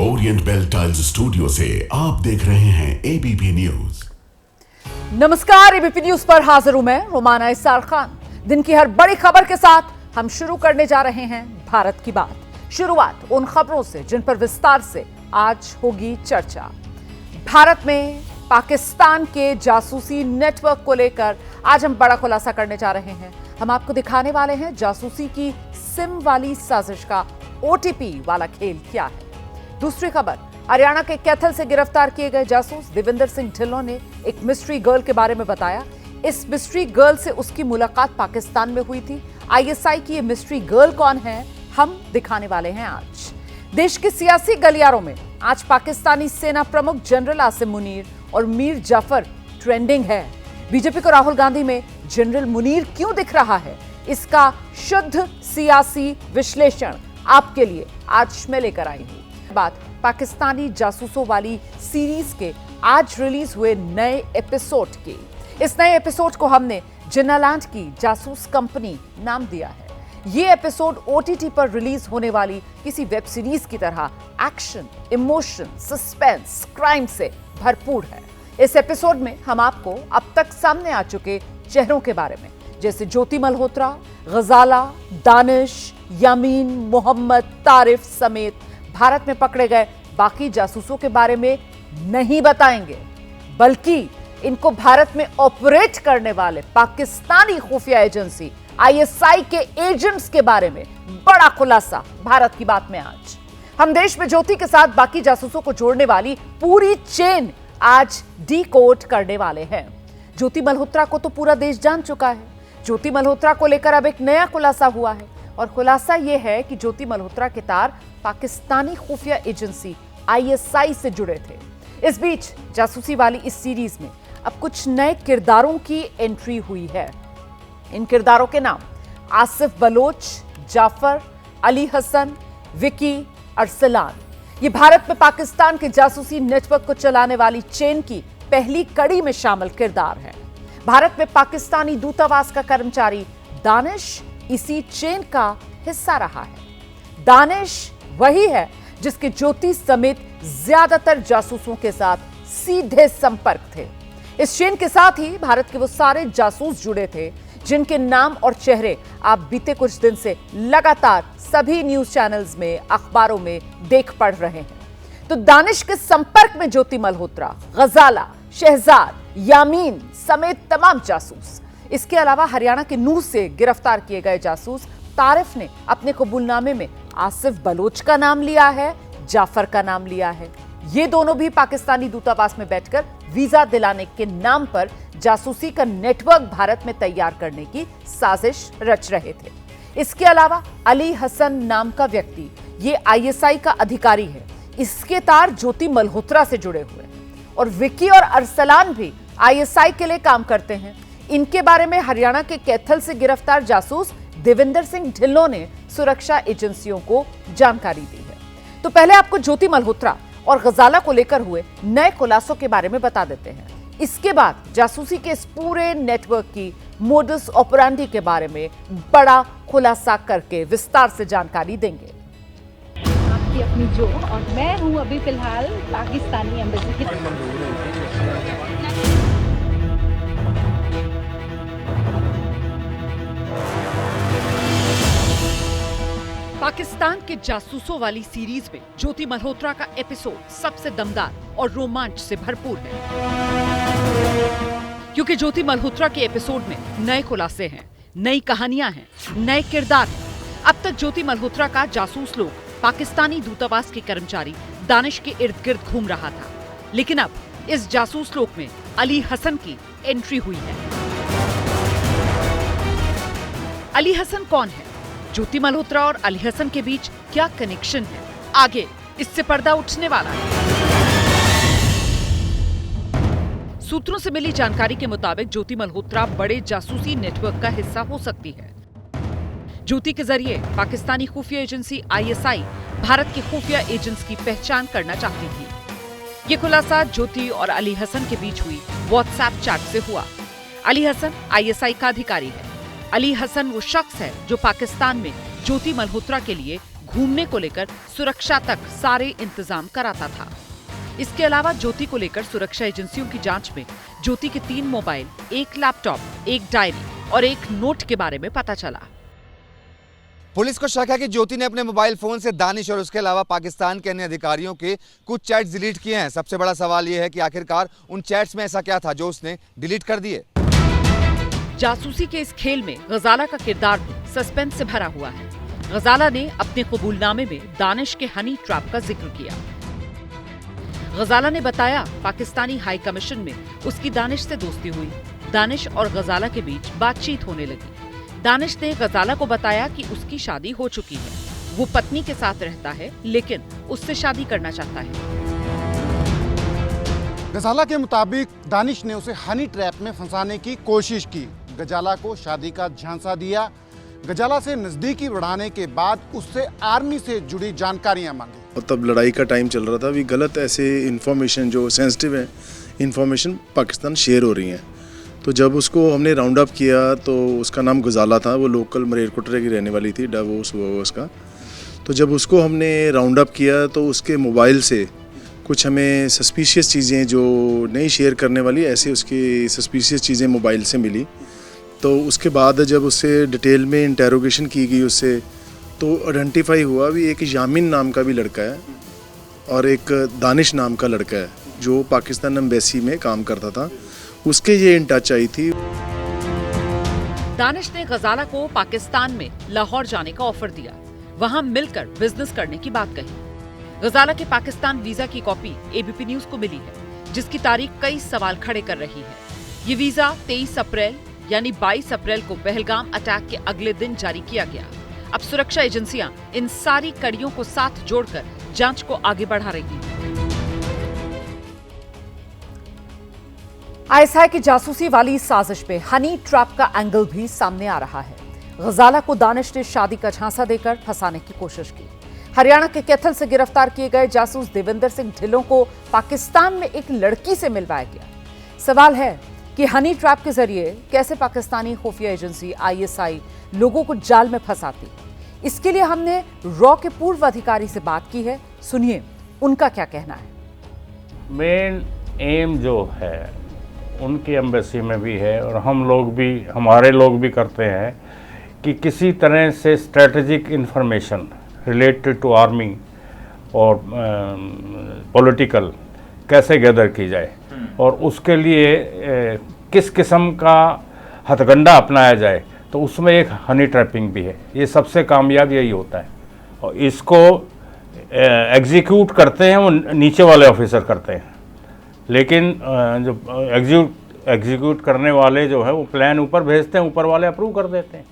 Orient bell tiles studio से आप देख रहे हैं एबीपी न्यूज। नमस्कार, एबीपी न्यूज पर हाजिर हूं मैं रोमाना इसार खान। दिन की हर बड़ी खबर के साथ हम शुरू करने जा रहे हैं भारत की बात। शुरुआत उन खबरों से जिन पर विस्तार से आज होगी चर्चा। भारत में पाकिस्तान के जासूसी नेटवर्क को लेकर आज हम बड़ा खुलासा करने जा रहे हैं। हम आपको दिखाने वाले हैं जासूसी की सिम वाली साजिश का ओटीपी वाला खेल क्या है। दूसरी खबर, हरियाणा के कैथल से गिरफ्तार किए गए जासूस देविंदर सिंह ढिल्लों ने एक मिस्ट्री गर्ल के बारे में बताया। इस मिस्ट्री गर्ल से उसकी मुलाकात पाकिस्तान में हुई थी। आईएसआई की ये मिस्ट्री गर्ल कौन है, हम दिखाने वाले हैं आज। देश के सियासी गलियारों में आज पाकिस्तानी सेना प्रमुख जनरल आसिम मुनीर और मीर जाफर ट्रेंडिंग है। बीजेपी को राहुल गांधी में जनरल मुनीर क्यों दिख रहा है, इसका शुद्ध सियासी विश्लेषण आपके लिए आज मैं लेकर आई हूं। बात पाकिस्तानी जासूसों वाली सीरीज के आज रिलीज हुए नए एपिसोड की। इस नए एपिसोड को हमने जिन्नालैंड की जासूस कंपनी नाम दिया है। ये एपिसोड ओटीटी पर रिलीज होने वाली किसी वेब सीरीज की तरह एक्शन, इमोशन, सस्पेंस, क्राइम से भरपूर है। इस एपिसोड में हम आपको अब तक सामने आ चुके चेहरों के बारे में, जैसे ज्योति मल्होत्रा, गजाला, दानिश, यामीन, मोहम्मद, तारिफ समेत भारत में पकड़े गए बाकी जासूसों के बारे में नहीं बताएंगे, बल्कि इनको भारत में ऑपरेट करने वाले पाकिस्तानी खुफिया एजेंसी आईएसआई के एजेंट्स के बारे में बड़ा खुलासा भारत की बात में आज। हम देश में ज्योति के साथ बाकी जासूसों को जोड़ने वाली पूरी चेन आज डीकोड करने वाले हैं। ज्योति मल्होत्रा को तो पूरा देश जान चुका है। ज्योति मल्होत्रा को लेकर अब एक नया खुलासा हुआ है और खुलासा यह है कि ज्योति मल्होत्रा के तार पाकिस्तानी खुफिया एजेंसी आईएसआई से जुड़े थे। इस बीच जासूसी वाली इस सीरीज में अब कुछ नए किरदारों की एंट्री हुई है। इन किरदारों के नाम आसिफ बलोच, जाफर, अली हसन, विकी, अरसलान। ये भारत में पाकिस्तान के जासूसी नेटवर्क को चलाने वाली चेन की पहली कड़ी में शामिल किरदार है। भारत में पाकिस्तानी दूतावास का कर्मचारी दानिश इसी चेन का हिस्सा रहा है। दानिश वही है जिसके ज्योति समेत ज्यादातर जासूसों के साथ सीधे संपर्क थे। इस चेन के साथ ही भारत के वो सारे जासूस जुड़े थे जिनके नाम और चेहरे आप बीते कुछ दिन से लगातार सभी न्यूज चैनल्स में, अखबारों में देख पढ़ रहे हैं। तो दानिश के संपर्क में ज्योति मल्होत्रा, गजाला, शहजाद, यामीन समेत तमाम जासूस। इसके अलावा हरियाणा के नूह से गिरफ्तार किए गए जासूस तारिफ ने अपने कबूलनामे में आसिफ बलोच का नाम लिया है, जाफर का नाम लिया है। ये दोनों भी पाकिस्तानी दूतावास में बैठकर वीजा दिलाने के नाम पर जासूसी का नेटवर्क भारत में तैयार करने की साजिश रच रहे थे। इसके अलावा अली हसन नाम का व्यक्ति, ये आईएसआई का अधिकारी है। इसके तार ज्योति मल्होत्रा से जुड़े हुए हैं। और विकी और अरसलान भी आईएसआई के लिए काम करते हैं। इनके बारे में हरियाणा के कैथल से गिरफ्तार जासूस देविंदर सिंह ढिल्लों ने सुरक्षा एजेंसियों को जानकारी दी है। तो पहले आपको ज्योति मल्होत्रा और गजाला को लेकर हुए नए खुलासों के बारे में बता देते हैं। इसके बाद जासूसी के इस पूरे नेटवर्क की मोडस ऑपरेंडी के बारे में बड़ा खुलासा करके विस्तार से जानकारी देंगे। आपकी अपनी जो, और मैं हूं अभी फिलहाल पाकिस्तानी एम्बेसी की पाकिस्तान के जासूसों वाली सीरीज में ज्योति मल्होत्रा का एपिसोड सबसे दमदार और रोमांच से भरपूर है, क्योंकि ज्योति मल्होत्रा के एपिसोड में नए खुलासे हैं, नई कहानियां हैं, नए किरदार हैं। अब तक ज्योति मल्होत्रा का जासूस लोग पाकिस्तानी दूतावास के कर्मचारी दानिश के इर्द गिर्द घूम रहा था, लेकिन अब इस जासूस लोक में अली हसन की एंट्री हुई है। अली हसन कौन है? ज्योति मल्होत्रा और अली हसन के बीच क्या कनेक्शन है? आगे इससे पर्दा उठने वाला है। सूत्रों से मिली जानकारी के मुताबिक ज्योति मल्होत्रा बड़े जासूसी नेटवर्क का हिस्सा हो सकती है। ज्योति के जरिए पाकिस्तानी खुफिया एजेंसी आईएसआई भारत के खुफिया एजेंट्स की पहचान करना चाहती थी। ये खुलासा ज्योति और अली हसन के बीच हुई व्हाट्सएप चैट से हुआ। अली हसन आईएसआई का अधिकारी है। अली हसन वो शख्स है जो पाकिस्तान में ज्योति मल्होत्रा के लिए घूमने को लेकर सुरक्षा तक सारे इंतजाम कराता था। इसके अलावा ज्योति को लेकर सुरक्षा एजेंसियों की जांच में ज्योति के 3 मोबाइल, 1 लैपटॉप, 1 डायरी और 1 नोट के बारे में पता चला। पुलिस को शक है कि ज्योति ने अपने मोबाइल फोन से दानिश और उसके अलावा पाकिस्तान के अन्य अधिकारियों के कुछ चैट्स डिलीट किए हैं। सबसे बड़ा सवाल यह है कि आखिरकार उन चैट्स में ऐसा क्या था जो उसने डिलीट कर दिए। जासूसी के इस खेल में गजाला का किरदार भी सस्पेंस से भरा हुआ है। गजाला ने अपने कबूलनामे में दानिश के हनी ट्रैप का जिक्र किया। गजाला ने बताया पाकिस्तानी हाई कमीशन में उसकी दानिश से दोस्ती हुई। दानिश और गजाला के बीच बातचीत होने लगी। दानिश ने गजाला को बताया कि उसकी शादी हो चुकी है, वो पत्नी के साथ रहता है लेकिन उससे शादी करना चाहता है। गजाला के मुताबिक दानिश ने उसे हनी ट्रैप में फंसाने की कोशिश की। गजाला को शादी का झांसा दिया। गजाला से नजदीकी बढ़ाने के बाद उससे आर्मी से जुड़ी जानकारियां मांगी। और तब लड़ाई का टाइम चल रहा था। अभी गलत ऐसे इन्फॉर्मेशन जो सेंसिटिव है इन्फॉर्मेशन पाकिस्तान शेयर हो रही हैं। तो जब उसको हमने राउंड अप किया तो उसका नाम गजाला था, वो लोकल मरेरकोटरे की रहने वाली थी, डावोस हुआ उसका। तो जब उसको हमने राउंड अप किया तो उसके मोबाइल से कुछ हमें सस्पिशियस चीज़ें जो नहीं शेयर करने वाली ऐसे उसकी सस्पिशियस चीज़ें मोबाइल से मिली। तो उसके बाद जब उससे डिटेल में इंटेरोगेशन की गई उससे तो आइडेंटिफाई हुआ भी एक यामिन नाम का भी लड़का है और एक दानिश नाम का लड़का है जो पाकिस्तान एम्बेसी में काम करता था। उसके ये इन टच आई थी। दानिश ने गजाला को पाकिस्तान में लाहौर जाने का ऑफर दिया, वहां मिलकर बिजनेस करने की बात कही। गजाला के पाकिस्तान वीजा की कॉपी एबीपी न्यूज को मिली है, जिसकी तारीख कई सवाल खड़े कर रही है। ये वीजा 23 अप्रैल यानी 22 अप्रैल को पहलगाम अटैक के अगले दिन जारी किया गया। अब सुरक्षा एजेंसियां इन सारी कड़ियों को साथ जोड़कर जांच को आगे बढ़ा रही हैं। आईएसआई की जासूसी वाली साजिश पे हनी ट्रैप का एंगल भी सामने आ रहा है। गजाला को दानिश ने शादी का झांसा देकर फंसाने की कोशिश की। हरियाणा के कैथल से गिरफ्तार किए गए जासूस देवेंद्र सिंह ढिल्लों को पाकिस्तान में एक लड़की से मिलवाया गया। सवाल है कि हनी ट्रैप के जरिए कैसे पाकिस्तानी खुफिया एजेंसी आईएसआई लोगों को जाल में फंसाती। इसके लिए हमने रॉ के पूर्व अधिकारी से बात की है, सुनिए उनका क्या कहना है। मेन एम जो है उनकी एम्बेसी में भी है और हम लोग भी, हमारे लोग भी करते हैं कि किसी तरह से strategic information related to army और पॉलिटिकल कैसे गैदर की जाए और उसके लिए किस किस्म का हथकंडा अपनाया जाए, तो उसमें एक हनी ट्रैपिंग भी है। ये सबसे कामयाब यही होता है और इसको एग्जीक्यूट करते हैं वो नीचे वाले ऑफिसर करते हैं, लेकिन जो एग्जीक्यूट करने वाले जो है वो प्लान ऊपर भेजते हैं, ऊपर वाले अप्रूव कर देते हैं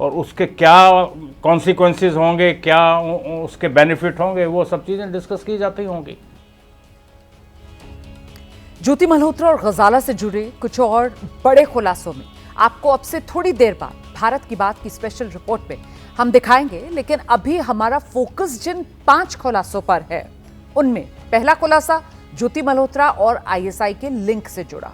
और उसके क्या कॉन्सिक्वेंसेस होंगे, क्या उसके बेनिफिट होंगे, वो सब चीज़ें डिस्कस की जाती होंगी। ज्योति मल्होत्रा और गजाला से जुड़े कुछ और बड़े खुलासों में आपको अब से थोड़ी देर बाद भारत की बात की स्पेशल रिपोर्ट में हम दिखाएंगे, लेकिन अभी हमारा फोकस जिन 5 खुलासों पर है उनमें पहला खुलासा ज्योति मल्होत्रा और आईएसआई के लिंक से जुड़ा।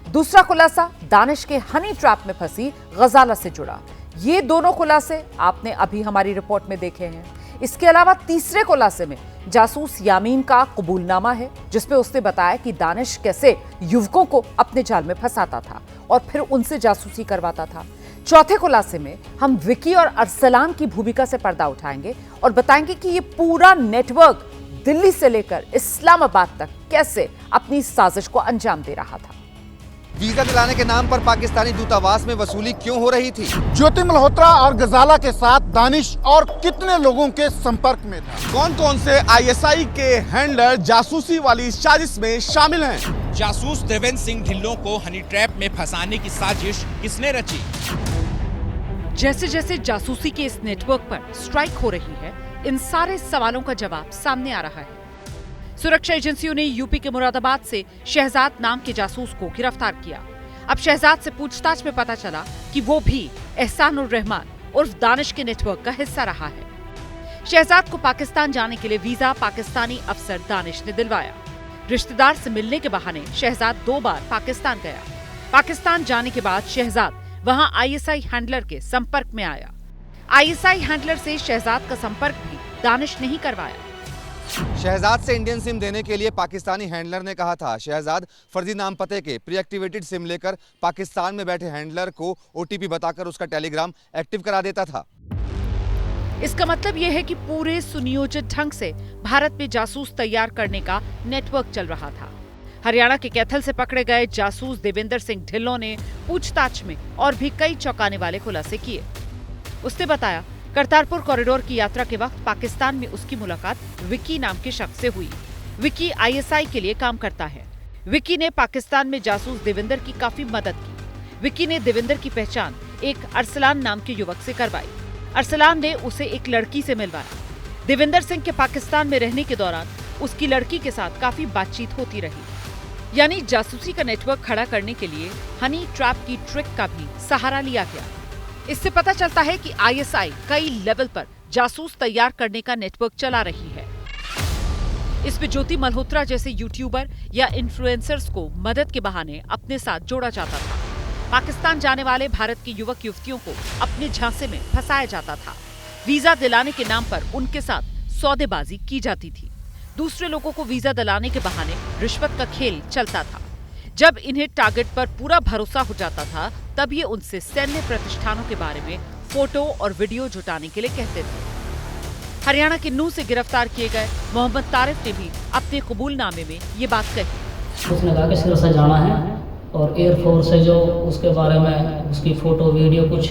दूसरा खुलासा दानिश के हनी ट्रैप में फंसी गजाला से जुड़ा। ये दोनों खुलासे आपने अभी हमारी रिपोर्ट में देखे हैं। इसके अलावा तीसरे खुलासे में जासूस यामीन का कबूलनामा है, जिसमें उसने बताया कि दानिश कैसे युवकों को अपने जाल में फंसाता था और फिर उनसे जासूसी करवाता था। चौथे खुलासे में हम विकी और अरसलान की भूमिका से पर्दा उठाएंगे और बताएंगे कि ये पूरा नेटवर्क दिल्ली से लेकर इस्लामाबाद तक कैसे अपनी साजिश को अंजाम दे रहा था। वीजा दिलाने के नाम पर पाकिस्तानी दूतावास में वसूली क्यों हो रही थी? ज्योति मल्होत्रा और गजाला के साथ दानिश और कितने लोगों के संपर्क में था? कौन कौन से आईएसआई के हैंडलर जासूसी वाली साजिश में शामिल हैं? जासूस देवेंद्र सिंह ढिल्लों को हनी ट्रैप में फंसाने की साजिश किसने रची? जैसे जैसे जासूसी के इस नेटवर्क पर स्ट्राइक हो रही है, इन सारे सवालों का जवाब सामने आ रहा है। सुरक्षा एजेंसियों ने यूपी के मुरादाबाद से शहजाद नाम के जासूस को गिरफ्तार किया। अब शहजाद से पूछताछ में पता चला कि वो भी एहसान उर रहमान उर्फ दानिश के नेटवर्क का हिस्सा रहा है। शहजाद को पाकिस्तान जाने के लिए वीजा पाकिस्तानी अफसर दानिश ने दिलवाया। रिश्तेदार से मिलने के बहाने शहजाद 2 बार पाकिस्तान गया। पाकिस्तान जाने के बाद शहजाद वहां आईएसआई हैंडलर के संपर्क में आया। आईएसआई हैंडलर से शहजाद का संपर्क भी दानिश नहीं करवाया। शहजाद से इंडियन सिम देने के लिए पाकिस्तानी हैंडलर ने कहा था। शहजाद फर्जी नाम पते के प्रीएक्टिवेटेड सिम लेकर पाकिस्तान में बैठे हैंडलर को ओटीपी बताकर उसका टेलीग्राम एक्टिव करा देता था। इसका मतलब यह है कि पूरे सुनियोजित ढंग से भारत में जासूस तैयार करने का नेटवर्क चल रहा था। हरियाणा के कैथल से पकड़े गए जासूस देवेंद्र सिंह ढिल्लों ने पूछताछ में और भी कई चौंकाने वाले खुलासे किए। उसने बताया, करतारपुर कॉरिडोर की यात्रा के वक्त पाकिस्तान में उसकी मुलाकात विक्की नाम के शख्स से हुई। विक्की आईएसआई के लिए काम करता है। विक्की ने पाकिस्तान में जासूस देवेंद्र की काफी मदद की। विक्की ने देवेंद्र की पहचान एक अरसलान नाम के युवक से करवाई। अरसलान ने उसे एक लड़की से मिलवाया। देवेंद्र सिंह के पाकिस्तान में रहने के दौरान उसकी लड़की के साथ काफी बातचीत होती रही। यानी जासूसी का नेटवर्क खड़ा करने के लिए हनी ट्रैप की ट्रिक का भी सहारा लिया गया। इससे पता चलता है कि आईएसआई कई लेवल पर जासूस तैयार करने का नेटवर्क चला रही है। इसमें ज्योति मल्होत्रा जैसे यूट्यूबर या इन्फ्लुएंसर्स को मदद के बहाने अपने साथ जोड़ा जाता था। पाकिस्तान जाने वाले भारत के युवक युवतियों को अपने झांसे में फंसाया जाता था। वीजा दिलाने के नाम पर उनके साथ सौदेबाजी की जाती थी। दूसरे लोगों को वीजा दिलाने के बहाने रिश्वत का खेल चलता था। जब इन्हें टारगेट पर पूरा भरोसा हो जाता था, तब ये उनसे सैन्य प्रतिष्ठानों के बारे में फोटो और वीडियो जुटाने के लिए कहते थे। हरियाणा के नूह से गिरफ्तार किए गए मोहम्मद तारिफ ने भी अपने कबूलनामे में ये बात कही। उसने कहा कि सिरसा जाना है और एयरफोर्स से जो उसके बारे में उसकी फोटो वीडियो कुछ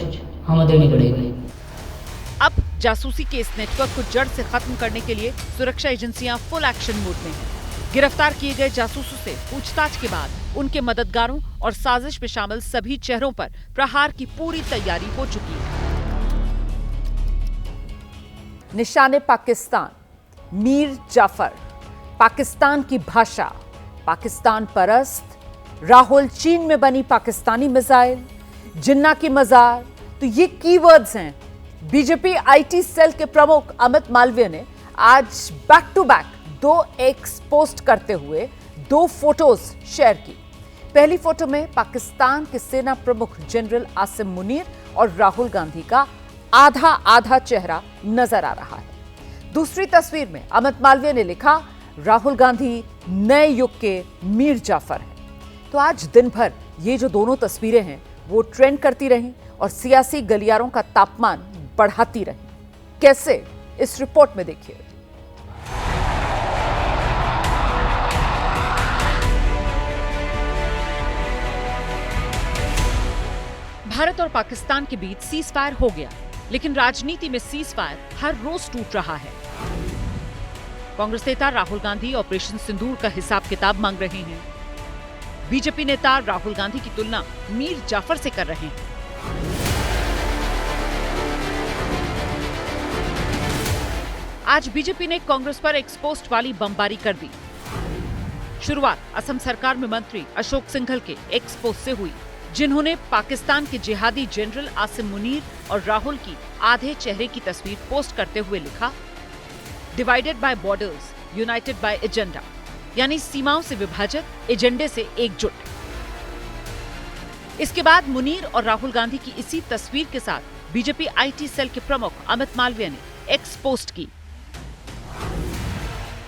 हमें देनी पड़ेगी। अब जासूसी के इस नेटवर्क को जड़ से खत्म करने के लिए सुरक्षा एजेंसियां फुल एक्शन मोड में हैं। गिरफ्तार किए गए जासूसों से पूछताछ के बाद उनके मददगारों और साजिश में शामिल सभी चेहरों पर प्रहार की पूरी तैयारी हो चुकी है। निशाने पाकिस्तान, मीर जाफर, पाकिस्तान की भाषा, पाकिस्तान परस्त, राहुल चीन में बनी पाकिस्तानी मिसाइल, जिन्ना की मजार, तो ये कीवर्ड्स हैं। बीजेपी आईटी सेल के प्रमुख अमित मालवीय ने आज back to back 2 X post करते हुए 2 फोटोज शेयर की। पहली फोटो में पाकिस्तान के सेना प्रमुख जनरल आसिम मुनीर और राहुल गांधी का आधा आधा चेहरा नजर आ रहा है। दूसरी तस्वीर में अमित मालवीय ने लिखा, राहुल गांधी नए युग के मीर जाफर हैं। तो आज दिन भर ये जो दोनों तस्वीरें हैं वो ट्रेंड करती रहीं और सियासी गलियारों का तापमान बढ़ाती रही। कैसे, इस रिपोर्ट में देखिए। भारत और पाकिस्तान के बीच सीज फायर हो गया, लेकिन राजनीति में सीज फायर हर रोज टूट रहा है। कांग्रेस नेता राहुल गांधी ऑपरेशन सिंदूर का हिसाब किताब मांग रहे हैं। बीजेपी नेता राहुल गांधी की तुलना मीर जाफर से कर रहे हैं। आज बीजेपी ने कांग्रेस पर एक्सपोस्ट वाली बमबारी कर दी। शुरुआत असम सरकार में मंत्री अशोक सिंघल के एक्सपोस्ट से हुई, जिन्होंने पाकिस्तान के जिहादी जनरल आसिम मुनीर और राहुल की आधे चेहरे की तस्वीर पोस्ट करते हुए लिखा, divided by borders, united by agenda, यानी सीमाओं से विभाजित, एजेंडे से एकजुट। इसके बाद मुनीर और राहुल गांधी की इसी तस्वीर के साथ बीजेपी आईटी सेल के प्रमुख अमित मालवीय ने एक्स पोस्ट की।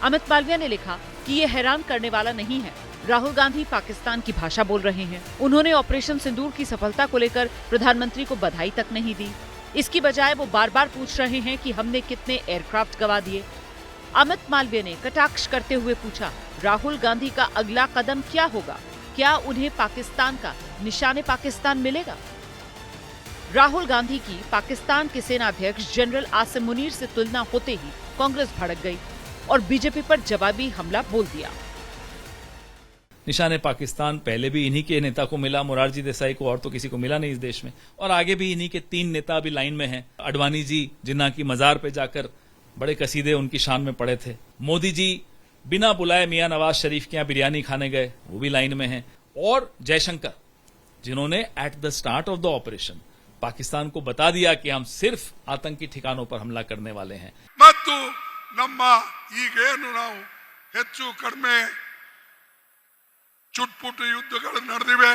अमित मालवीय ने लिखा कि यह हैरान करने वाला नहीं है, राहुल गांधी पाकिस्तान की भाषा बोल रहे हैं। उन्होंने ऑपरेशन सिंदूर की सफलता को लेकर प्रधानमंत्री को बधाई तक नहीं दी। इसकी बजाय वो बार बार पूछ रहे हैं कि हमने कितने एयरक्राफ्ट गवा दिए। अमित मालवीय ने कटाक्ष करते हुए पूछा, राहुल गांधी का अगला कदम क्या होगा? क्या उन्हें पाकिस्तान का निशाने पाकिस्तान मिलेगा? राहुल गांधी की पाकिस्तान के सेनाध्यक्ष जनरल आसिम मुनीर से तुलना होते ही कांग्रेस भड़क गई और बीजेपी पर जवाबी हमला बोल दिया। निशाने पाकिस्तान पहले भी इन्हीं के नेता को मिला, मोरारजी देसाई को, और तो किसी को मिला नहीं इस देश में। और आगे भी इन्हीं के 3 नेता अभी लाइन में हैं। अडवाणी जी जिन्ना की मजार पे जाकर बड़े कसीदे उनकी शान में पड़े थे। मोदी जी बिना बुलाए मियां नवाज शरीफ के यहाँ बिरयानी खाने गए, वो भी लाइन में हैं। और जयशंकर जिन्होंने at the start of the operation Pakistan को बता दिया कि हम सिर्फ आतंकी ठिकानों पर हमला करने वाले हैं। ಹೆಚ್ಚು ಕಡಿಮೆ चुटपुट युद्धಗಳು ನಡೆದಿವೆ।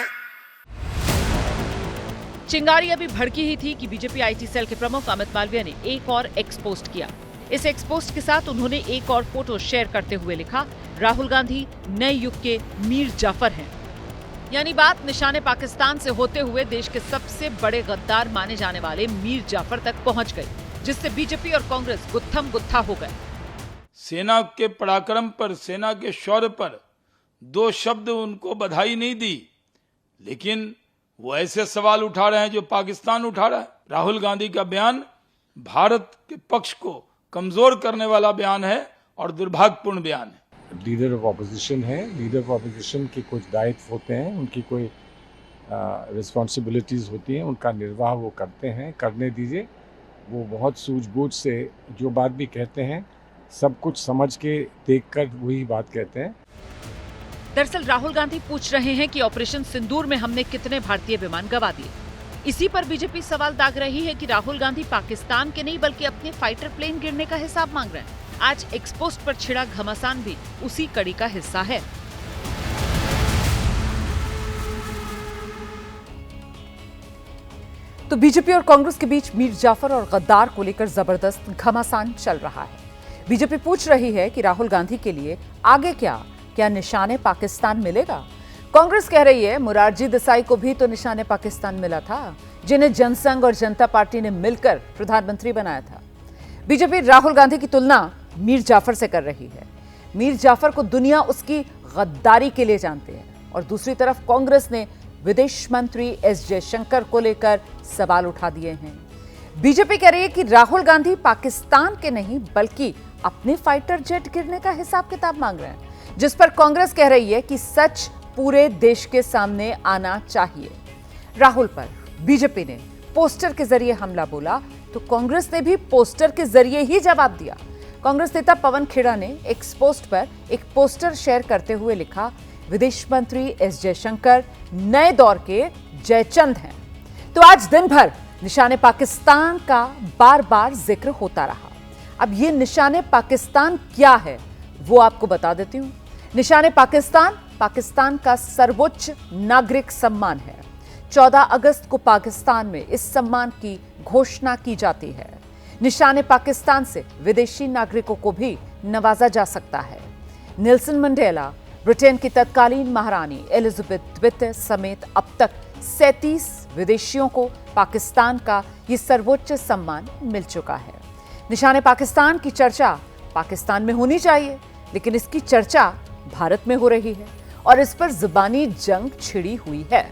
चिंगारी अभी भड़की ही थी कि बीजेपी आईटी सेल के प्रमुख अमित मालवीय ने एक और एक्स पोस्ट किया। इस एक्सपोस्ट के साथ उन्होंने एक और फोटो शेयर करते हुए लिखा, राहुल गांधी नए युग के मीर जाफर हैं। यानी बात निशाने पाकिस्तान से होते हुए देश के सबसे बड़े गद्दार माने जाने वाले मीर जाफर तक पहुंच गई, जिससे बीजेपी और कांग्रेस गुत्थम गुत्था हो गए। सेना के पराक्रम पर, सेना के शौर्य पर 2 शब्द उनको बधाई नहीं दी, लेकिन वो ऐसे सवाल उठा रहे हैं जो पाकिस्तान उठा रहा है। राहुल गांधी का बयान भारत के पक्ष को कमजोर करने वाला बयान है और दुर्भाग्यपूर्ण बयान है। लीडर ऑफ ऑपोजिशन है, लीडर ऑफ ऑपोजिशन के कुछ दायित्व होते हैं, उनकी कोई रिस्पॉन्सिबिलिटीज़ होती हैं, उनका निर्वाह वो करते हैं, करने दीजिए। वो बहुत सूझबूझ से जो बात भी कहते हैं सब कुछ समझ के देखकर वही बात कहते हैं। दरअसल राहुल गांधी पूछ रहे हैं कि ऑपरेशन सिंदूर में हमने कितने भारतीय विमान गंवा दिए। इसी पर बीजेपी सवाल दाग रही है कि राहुल गांधी पाकिस्तान के नहीं बल्कि अपने फाइटर प्लेन गिरने का हिसाब मांग रहे हैं। आज एक्सपोस्ट पर छिड़ा घमासान भी उसी कड़ी का हिस्सा है। तो बीजेपी और कांग्रेस के बीच मीर जाफर और गद्दार को लेकर जबरदस्त घमासान चल रहा है। बीजेपी पूछ रही है कि राहुल गांधी के लिए आगे क्या निशाने पाकिस्तान मिलेगा? कांग्रेस कह रही है मोरारजी देसाई को भी तो निशाने पाकिस्तान मिला था, जिन्हें जनसंघ और जनता पार्टी ने मिलकर प्रधानमंत्री बनाया था। बीजेपी राहुल गांधी की तुलना मीर जाफर से कर रही है। मीर जाफर को दुनिया उसकी गद्दारी के लिए जानते हैं और दूसरी तरफ कांग्रेस ने विदेश मंत्री एस जयशंकर को लेकर सवाल उठा दिए हैं। बीजेपी कह रही है कि राहुल गांधी पाकिस्तान के नहीं बल्कि अपने फाइटर जेट गिरने का हिसाब किताब मांग रहे हैं, जिस पर कांग्रेस कह रही है कि सच पूरे देश के सामने आना चाहिए। राहुल पर बीजेपी ने पोस्टर के जरिए हमला बोला तो कांग्रेस ने भी पोस्टर के जरिए ही जवाब दिया। कांग्रेस नेता पवन खेड़ा ने एक्सपोस्ट पर एक पोस्टर शेयर करते हुए लिखा, विदेश मंत्री एस जयशंकर नए दौर के जयचंद हैं। तो आज दिन भर निशाने पाकिस्तान का बार बार जिक्र होता रहा। अब ये निशाने पाकिस्तान क्या है वो आपको बता देती हूं। निशाने पाकिस्तान का सर्वोच्च नागरिक सम्मान है। 14 अगस्त को पाकिस्तान में इस सम्मान की घोषणा की जाती है। निशाने पाकिस्तान से विदेशी नागरिकों को भी नवाजा जा सकता है। नेल्सन मंडेला, ब्रिटेन की तत्कालीन महारानी एलिजाबेथ द्वितीय समेत अब तक 37 विदेशियों को पाकिस्तान का ये सर्वोच्च सम्मान मिल चुका है। निशाने पाकिस्तान की चर्चा पाकिस्तान में होनी चाहिए, लेकिन इसकी चर्चा भारत में हो रही है और इस पर जुबानी जंग छिड़ी हुई है।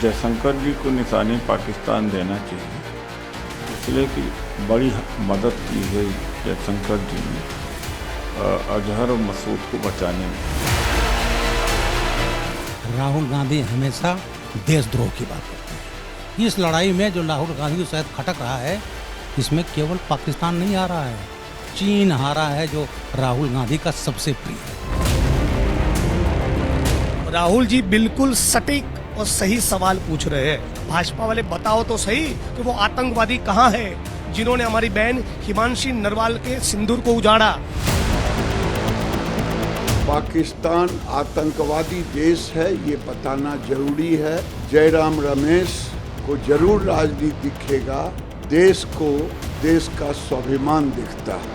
जयशंकर जी को निशानी पाकिस्तान देना चाहिए, इसलिए कि बड़ी मदद की है जयशंकर जी ने अजहर और मसूद को बचाने में। राहुल गांधी हमेशा देशद्रोह की बात करते हैं। इस लड़ाई में जो राहुल गांधी को शायद खटक रहा है, इसमें केवल पाकिस्तान नहीं आ रहा है, चीन हारा है जो राहुल गांधी का सबसे प्रिय है। राहुल जी बिल्कुल सटीक और सही सवाल पूछ रहे हैं। भाजपा वाले बताओ तो सही कि वो आतंकवादी कहाँ है जिन्होंने हमारी बहन हिमांशी नरवाल के सिंदूर को उजाड़ा। पाकिस्तान आतंकवादी देश है, ये बताना जरूरी है। जयराम रमेश को जरूर राजनीति दिखेगा, देश को देश का स्वाभिमान दिखता है।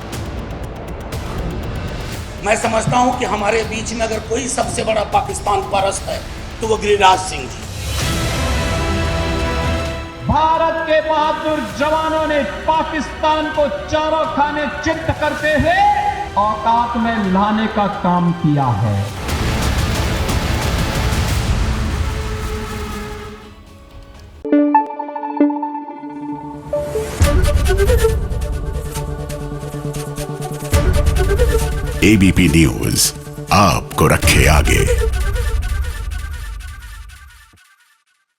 मैं समझता हूं कि हमारे बीच में अगर कोई सबसे बड़ा पाकिस्तान परस्त है तो वो गिरिराज सिंह जी। भारत के बहादुर जवानों ने पाकिस्तान को चारों खाने चित्त करते हुए औकात में लाने का काम किया है। एबीपी न्यूज आपको रखे आगे।